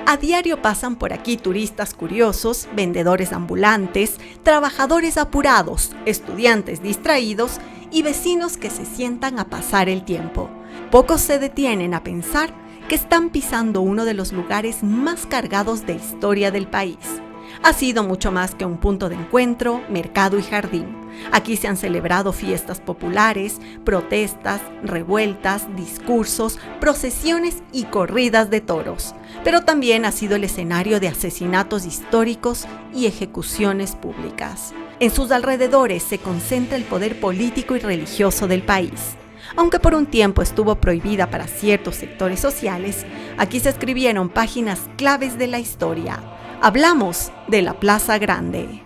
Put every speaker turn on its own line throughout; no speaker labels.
A diario pasan por aquí turistas curiosos, vendedores ambulantes, trabajadores apurados, estudiantes distraídos y vecinos que se sientan a pasar el tiempo. Pocos se detienen a pensar que están pisando uno de los lugares más cargados de historia del país. Ha sido mucho más que un punto de encuentro, mercado y jardín. Aquí se han celebrado fiestas populares, protestas, revueltas, discursos, procesiones y corridas de toros. Pero también ha sido el escenario de asesinatos históricos y ejecuciones públicas. En sus alrededores se concentra el poder político y religioso del país. Aunque por un tiempo estuvo prohibida para ciertos sectores sociales, aquí se escribieron páginas claves de la historia. Hablamos de la Plaza Grande.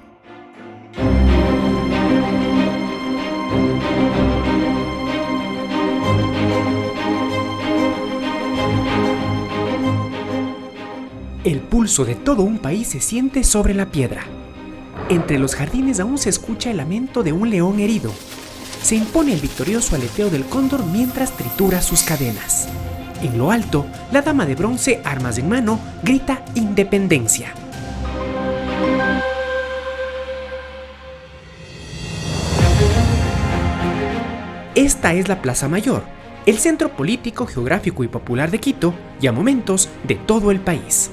El pulso de todo un país se siente sobre la piedra. Entre los jardines aún se escucha el lamento de un león herido. Se impone el victorioso aleteo del cóndor mientras tritura sus cadenas. En lo alto, la dama de bronce, armas en mano, grita independencia. Esta es la Plaza Mayor, el centro político, geográfico y popular de Quito y a momentos de todo el país.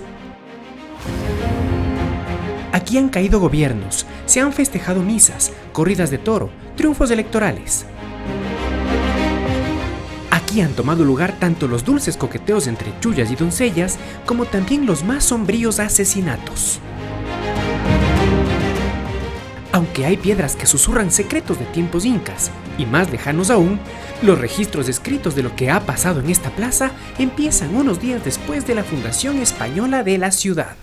Aquí han caído gobiernos, se han festejado misas, corridas de toro, triunfos electorales. Aquí han tomado lugar tanto los dulces coqueteos entre chullas y doncellas, como también los más sombríos asesinatos. Aunque hay piedras que susurran secretos de tiempos incas, y más lejanos aún, los registros escritos de lo que ha pasado en esta plaza empiezan unos días después de la fundación española de la ciudad.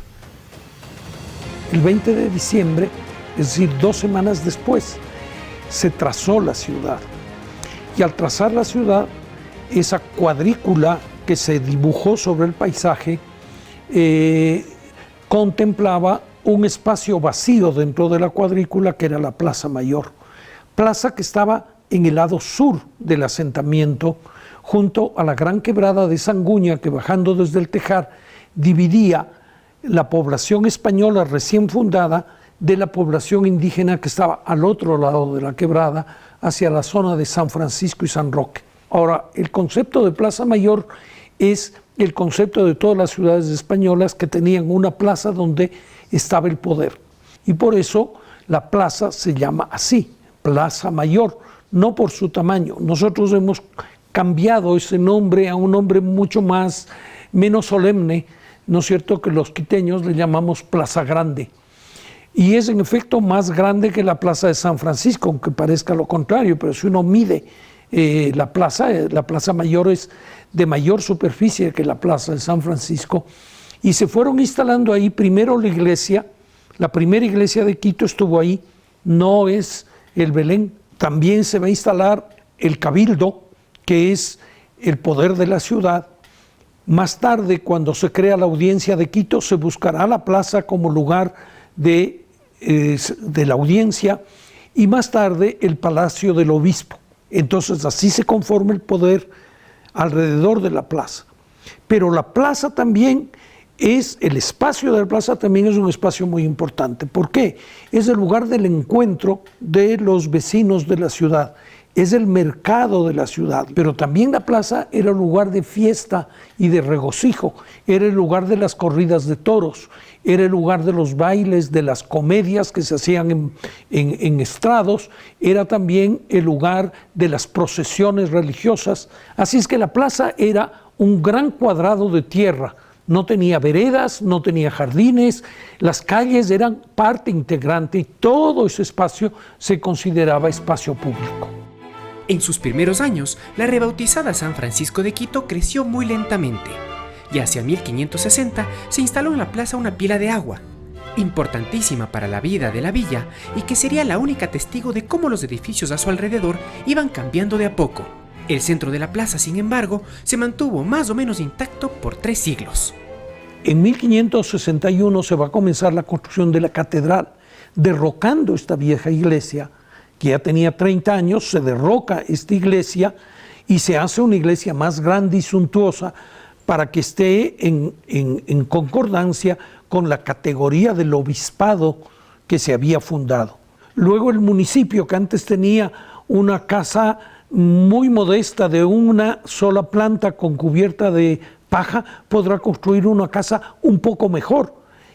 El 20 de diciembre, es decir, 2 semanas después, se trazó la ciudad. Y al trazar la ciudad, esa cuadrícula que se dibujó sobre el paisaje contemplaba un espacio vacío dentro de la cuadrícula que era la Plaza Mayor. Plaza que estaba en el lado sur del asentamiento, junto a la gran quebrada de Sanguña que bajando desde el Tejar dividía la población española recién fundada de la población indígena que estaba al otro lado de la quebrada, hacia la zona de San Francisco y San Roque. Ahora, el concepto de Plaza Mayor es el concepto de todas las ciudades españolas que tenían una plaza donde estaba el poder. Y por eso la plaza se llama así, Plaza Mayor, no por su tamaño. Nosotros hemos cambiado ese nombre a un nombre mucho menos solemne, ¿no es cierto?, que los quiteños le llamamos Plaza Grande. Y es en efecto más grande que la Plaza de San Francisco, aunque parezca lo contrario, pero si uno mide la Plaza Mayor es de mayor superficie que la Plaza de San Francisco. Y se fueron instalando ahí primero la iglesia, la primera iglesia de Quito estuvo ahí, no es el Belén. También se va a instalar el Cabildo, que es el poder de la ciudad. Más tarde, cuando se crea la Audiencia de Quito, se buscará la plaza como lugar de la audiencia y más tarde el Palacio del Obispo. Entonces así se conforma el poder alrededor de la plaza. Pero la plaza también el espacio de la plaza también es un espacio muy importante. ¿Por qué? Es el lugar del encuentro de los vecinos de la ciudad. Es el mercado de la ciudad, pero también la plaza era un lugar de fiesta y de regocijo, era el lugar de las corridas de toros, era el lugar de los bailes, de las comedias que se hacían en estrados, era también el lugar de las procesiones religiosas. Así es que la plaza era un gran cuadrado de tierra, no tenía veredas, no tenía jardines, las calles eran parte integrante y todo ese espacio se consideraba espacio público.
En sus primeros años, la rebautizada San Francisco de Quito creció muy lentamente y hacia 1560 se instaló en la plaza una pila de agua, importantísima para la vida de la villa y que sería la única testigo de cómo los edificios a su alrededor iban cambiando de a poco. El centro de la plaza, sin embargo, se mantuvo más o menos intacto por 3 siglos.
En 1561 se va a comenzar la construcción de la catedral, derrocando esta vieja iglesia, que ya tenía 30 años, se derroca esta iglesia y se hace una iglesia más grande y suntuosa para que esté en concordancia con la categoría del obispado que se había fundado. Luego el municipio, que antes tenía una casa muy modesta de una sola planta con cubierta de paja, podrá construir una casa un poco mejor.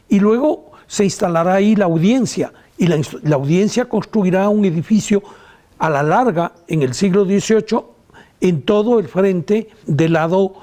Y luego se instalará ahí la audiencia, y la audiencia construirá un edificio a la larga en el siglo XVIII en todo el frente del lado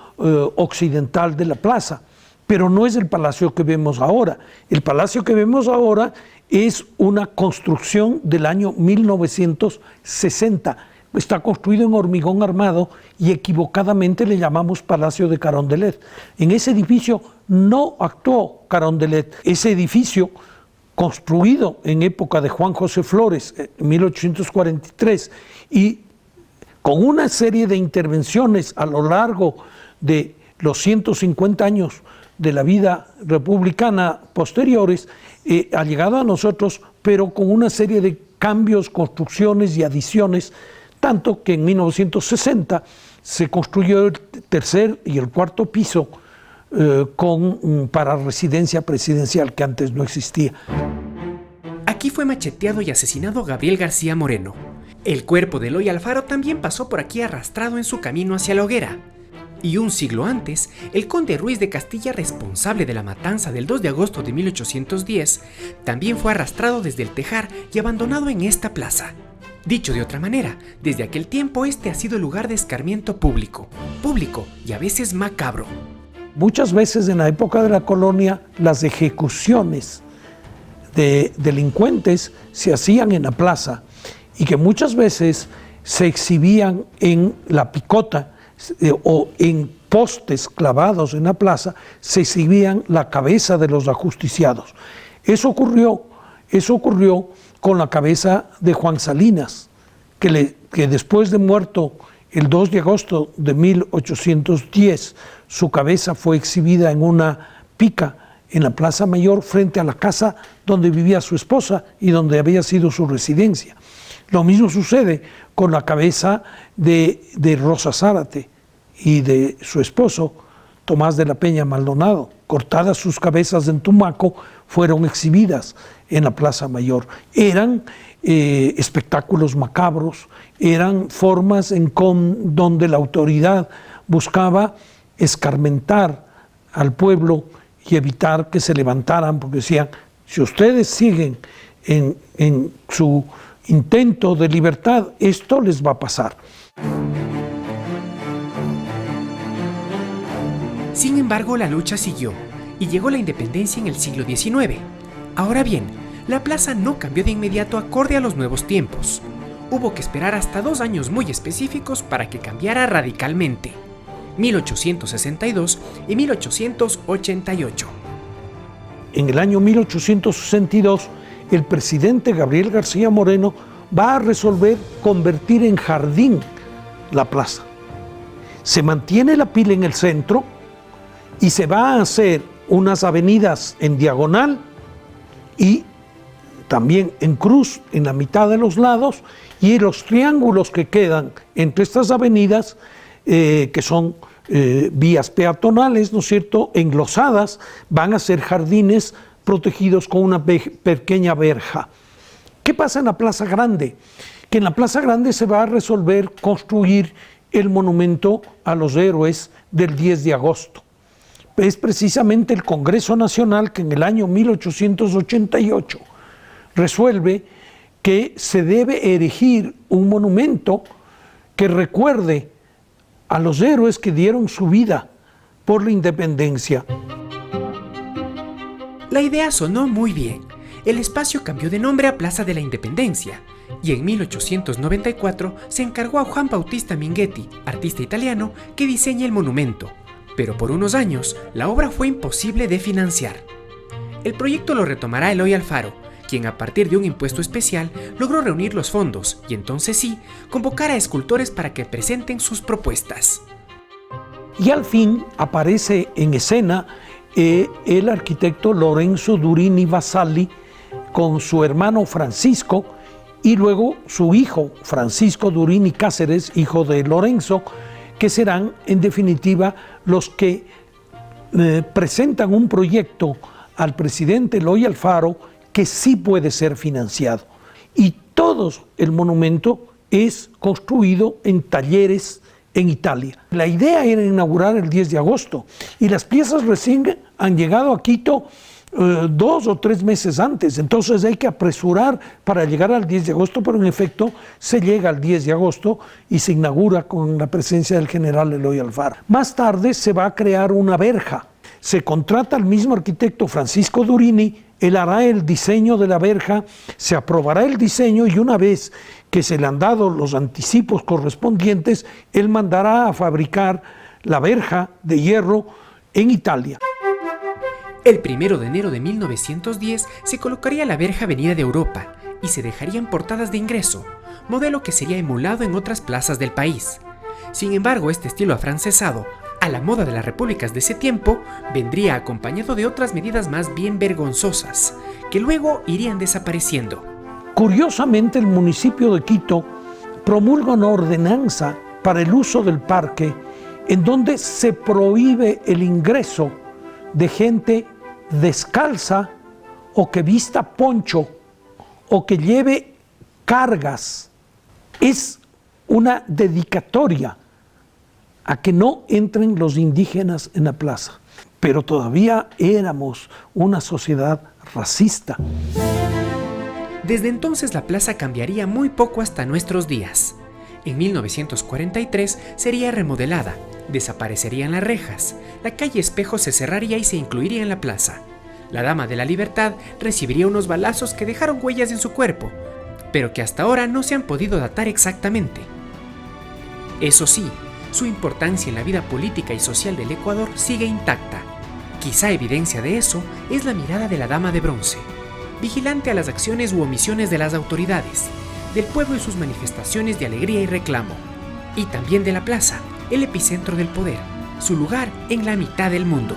occidental de la plaza. Pero no es el palacio que vemos ahora. El palacio que vemos ahora es una construcción del año 1960. Está construido en hormigón armado y equivocadamente le llamamos Palacio de Carondelet. En ese edificio no actuó Carondelet. Ese edificio, construido en época de Juan José Flores, en 1843, y con una serie de intervenciones a lo largo de los 150 años de la vida republicana posteriores, ha llegado a nosotros, pero con una serie de cambios, construcciones y adiciones, tanto que en 1960 se construyó el tercer y el cuarto piso para residencia presidencial, que antes no existía.
Aquí fue macheteado y asesinado Gabriel García Moreno. El cuerpo de Eloy Alfaro también pasó por aquí arrastrado en su camino hacia la hoguera. Y un siglo antes, el conde Ruiz de Castilla, responsable de la matanza del 2 de agosto de 1810, también fue arrastrado desde el Tejar y abandonado en esta plaza. Dicho de otra manera, desde aquel tiempo este ha sido el lugar de escarmiento público y a veces macabro.
Muchas veces en la época de la colonia, las ejecuciones de delincuentes se hacían en la plaza y que muchas veces se exhibían en la picota o en postes clavados en la plaza, se exhibían la cabeza de los ajusticiados. Eso ocurrió con la cabeza de Juan Salinas, que después de muerto el 2 de agosto de 1810, su cabeza fue exhibida en una pica en la Plaza Mayor frente a la casa donde vivía su esposa y donde había sido su residencia. Lo mismo sucede con la cabeza de Rosa Zárate y de su esposo, Tomás de la Peña Maldonado. Cortadas sus cabezas en Tumaco, fueron exhibidas en la Plaza Mayor. Eran espectáculos macabros, eran formas donde la autoridad buscaba escarmentar al pueblo y evitar que se levantaran, porque decían, si ustedes siguen en su intento de libertad, esto les va a pasar.
Sin embargo, la lucha siguió y llegó la independencia en el siglo XIX. Ahora bien, la plaza no cambió de inmediato acorde a los nuevos tiempos. Hubo que esperar hasta 2 años muy específicos para que cambiara radicalmente: 1862 y 1888.
En el año 1862, el presidente Gabriel García Moreno va a resolver convertir en jardín la plaza. Se mantiene la pila en el centro y se va a hacer unas avenidas en diagonal y también en cruz en la mitad de los lados, y los triángulos que quedan entre estas avenidas, que son vías peatonales, ¿no es cierto?, englosadas, van a ser jardines protegidos con una pequeña verja. ¿Qué pasa en la Plaza Grande? Que en la Plaza Grande se va a resolver construir el monumento a los héroes del 10 de agosto. Es precisamente el Congreso Nacional que en el año 1888 resuelve que se debe erigir un monumento que recuerde a los héroes que dieron su vida por la independencia.
La idea sonó muy bien. El espacio cambió de nombre a Plaza de la Independencia y en 1894 se encargó a Juan Bautista Minghetti, artista italiano, que diseñe el monumento. Pero por unos años, la obra fue imposible de financiar. El proyecto lo retomará Eloy Alfaro, quien a partir de un impuesto especial logró reunir los fondos y entonces sí, convocar a escultores para que presenten sus propuestas.
Y al fin aparece en escena el arquitecto Lorenzo Durini Vassalli con su hermano Francisco y luego su hijo Francisco Durini Cáceres, hijo de Lorenzo, que serán en definitiva los que presentan un proyecto al presidente Eloy Alfaro que sí puede ser financiado. Y todo el monumento es construido en talleres en Italia. La idea era inaugurar el 10 de agosto y las piezas recién han llegado a Quito 2 o 3 meses antes, entonces hay que apresurar para llegar al 10 de agosto, pero en efecto se llega al 10 de agosto y se inaugura con la presencia del general Eloy Alfaro. Más tarde se va a crear una verja, se contrata al mismo arquitecto Francisco Durini, él hará el diseño de la verja, se aprobará el diseño y una vez que se le han dado los anticipos correspondientes, él mandará a fabricar la verja de hierro en Italia.
El 1 de enero de 1910 se colocaría la verja venida de Europa y se dejarían portadas de ingreso, modelo que sería emulado en otras plazas del país. Sin embargo, este estilo afrancesado, a la moda de las repúblicas de ese tiempo, vendría acompañado de otras medidas más bien vergonzosas, que luego irían desapareciendo.
Curiosamente, el municipio de Quito promulga una ordenanza para el uso del parque en donde se prohíbe el ingreso de gente descalza o que vista poncho o que lleve cargas. Es una dedicatoria a que no entren los indígenas en la plaza. Pero todavía éramos una sociedad racista.
Desde entonces la plaza cambiaría muy poco hasta nuestros días. En 1943 sería remodelada, desaparecerían las rejas, la calle Espejo se cerraría y se incluiría en la plaza. La Dama de la Libertad recibiría unos balazos que dejaron huellas en su cuerpo, pero que hasta ahora no se han podido datar exactamente. Eso sí, su importancia en la vida política y social del Ecuador sigue intacta. Quizá evidencia de eso es la mirada de la Dama de Bronce, vigilante a las acciones u omisiones de las autoridades, del pueblo y sus manifestaciones de alegría y reclamo, y también de la plaza, el epicentro del poder, su lugar en la mitad del mundo.